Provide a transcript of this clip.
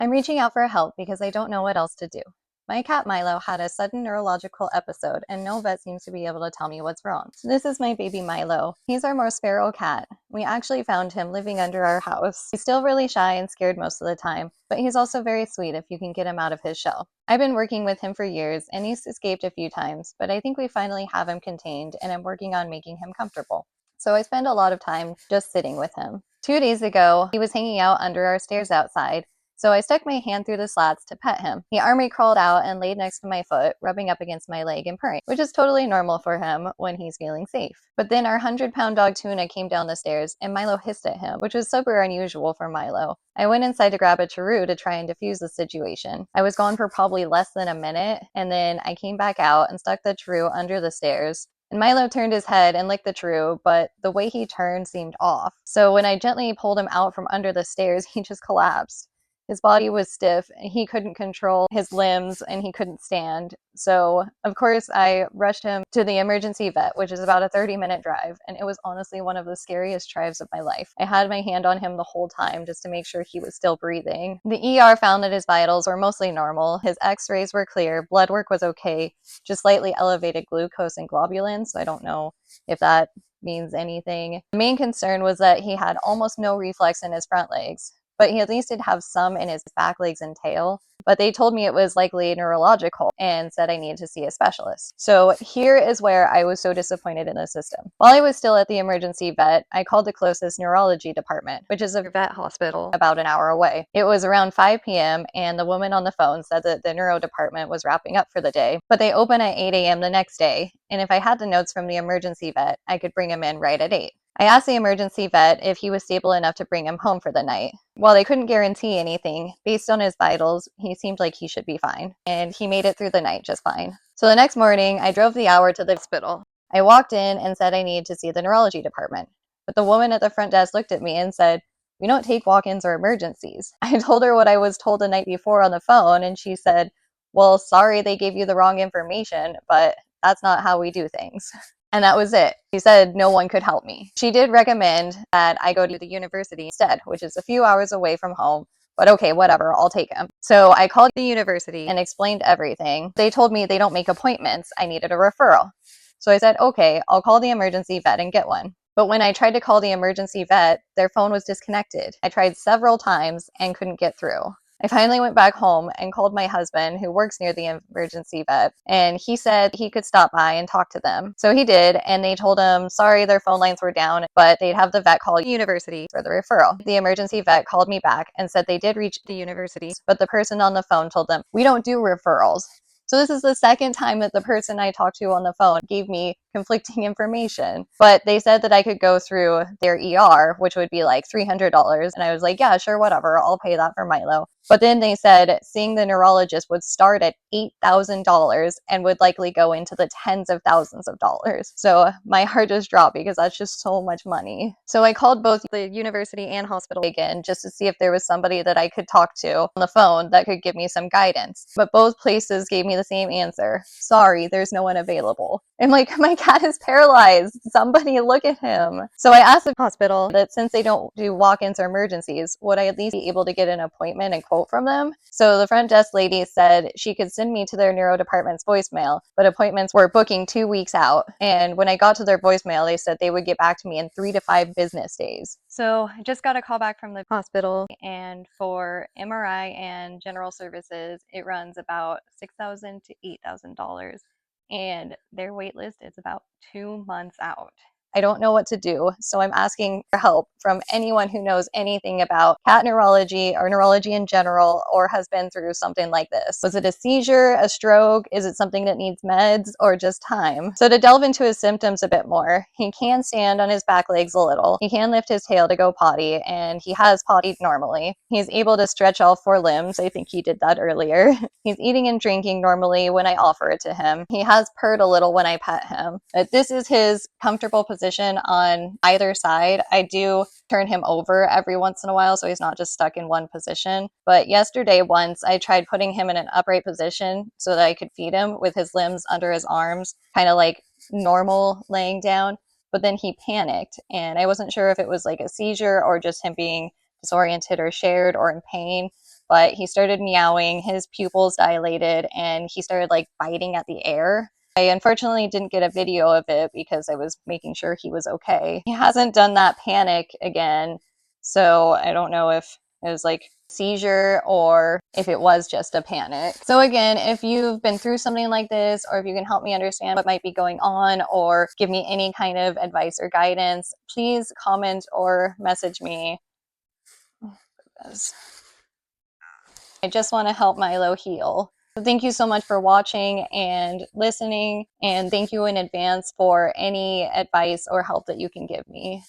I'm reaching out for help because I don't know what else to do. My cat Milo had a sudden neurological episode, and no vet seems to be able to tell me what's wrong. This is my baby Milo. He's our most feral cat. We actually found him living under our house. He's still really shy and scared most of the time, but he's also very sweet if you can get him out of his shell. I've been working with him for years, and he's escaped a few times, but I think we finally have him contained, and I'm working on making him comfortable. So I spend a lot of time just sitting with him. 2 days ago, he was hanging out under our stairs outside. So I stuck my hand through the slats to pet him. He army crawled out and laid next to my foot, rubbing up against my leg and purring, which is totally normal for him when he's feeling safe. But then our 100-pound dog Tuna came down the stairs and Milo hissed at him, which was super unusual for Milo. I went inside to grab a cheroot to try and defuse the situation. I was gone for probably less than a minute, and then I came back out and stuck the cheroot under the stairs. And Milo turned his head and licked the cheroot, but the way he turned seemed off. So when I gently pulled him out from under the stairs, he just collapsed. His body was stiff, and he couldn't control his limbs, and he couldn't stand. So, of course, I rushed him to the emergency vet, which is about a 30-minute drive, and it was honestly one of the scariest drives of my life. I had my hand on him the whole time just to make sure he was still breathing. The ER found that his vitals were mostly normal. His x-rays were clear, blood work was okay, just slightly elevated glucose and globulin, so I don't know if that means anything. The main concern was that he had almost no reflex in his front legs, but he at least did have some in his back legs and tail. But they told me it was likely neurological and said I needed to see a specialist. So here is where I was so disappointed in the system. While I was still at the emergency vet, I called the closest neurology department, which is a vet hospital about an hour away. It was around 5 p.m. and the woman on the phone said that the neuro department was wrapping up for the day, but they open at 8 a.m. the next day. And if I had the notes from the emergency vet, I could bring him in right at 8. I asked the emergency vet if he was stable enough to bring him home for the night. While they couldn't guarantee anything, based on his vitals, he seemed like he should be fine, and he made it through the night just fine. So the next morning, I drove the hour to the hospital. I walked in and said I needed to see the neurology department, but the woman at the front desk looked at me and said, "We don't take walk-ins or emergencies." I told her what I was told the night before on the phone, and she said, "Well, sorry they gave you the wrong information, but that's not how we do things." And that was it. She said no one could help me. She did recommend that I go to the university instead, which is a few hours away from home. But okay, whatever, I'll take him. So I called the university and explained everything. They told me they don't make appointments. I needed a referral. So I said, okay, I'll call the emergency vet and get one. But when I tried to call the emergency vet, their phone was disconnected. I tried several times and couldn't get through. I finally went back home and called my husband, who works near the emergency vet, and he said he could stop by and talk to them. So he did, and they told him, sorry, their phone lines were down, but they'd have the vet call the university for the referral. The emergency vet called me back and said they did reach the university, but the person on the phone told them, we don't do referrals. So this is the second time that the person I talked to on the phone gave me conflicting information. But they said that I could go through their ER, which would be like $300. And I was like, yeah, sure, whatever. I'll pay that for Milo. But then they said seeing the neurologist would start at $8,000 and would likely go into the tens of thousands of dollars. So my heart just dropped because that's just so much money. So I called both the university and hospital again just to see if there was somebody that I could talk to on the phone that could give me some guidance. But both places gave me the same answer. Sorry, there's no one available. I'm like, my cat is paralyzed. Somebody look at him. So I asked the hospital that since they don't do walk-ins or emergencies, would I at least be able to get an appointment and quote from them? So the front desk lady said she could send me to their neuro department's voicemail, but appointments were booking 2 weeks out. And when I got to their voicemail, they said they would get back to me in 3 to 5 business days. So I just got a call back from the hospital, and for MRI and general services, it runs about $6,000 to $8,000. And their wait list is about 2 months out. I don't know what to do, so I'm asking for help from anyone who knows anything about cat neurology or neurology in general, or has been through something like this. Was it a seizure, a stroke? Is it something that needs meds, or just time? So to delve into his symptoms a bit more, he can stand on his back legs a little. He can lift his tail to go potty, and he has pottied normally. He's able to stretch all 4 limbs. I think he did that earlier. He's eating and drinking normally when I offer it to him. He has purred a little when I pet him. But this is his comfortable position on either side. I do turn him over every once in a while so he's not just stuck in one position. But yesterday once I tried putting him in an upright position so that I could feed him with his limbs under his arms, kind of like normal laying down. But then he panicked, and I wasn't sure if it was like a seizure or just him being disoriented or scared or in pain. but he started meowing, his pupils dilated, and he started like biting at the air. I unfortunately didn't get a video of it because I was making sure he was okay. He hasn't done that panic again, so I don't know if it was like seizure or if it was just a panic. So again, if you've been through something like this, or if you can help me understand what might be going on or give me any kind of advice or guidance, please comment or message me. I just want to help Milo heal. So thank you so much for watching and listening, and thank you in advance for any advice or help that you can give me.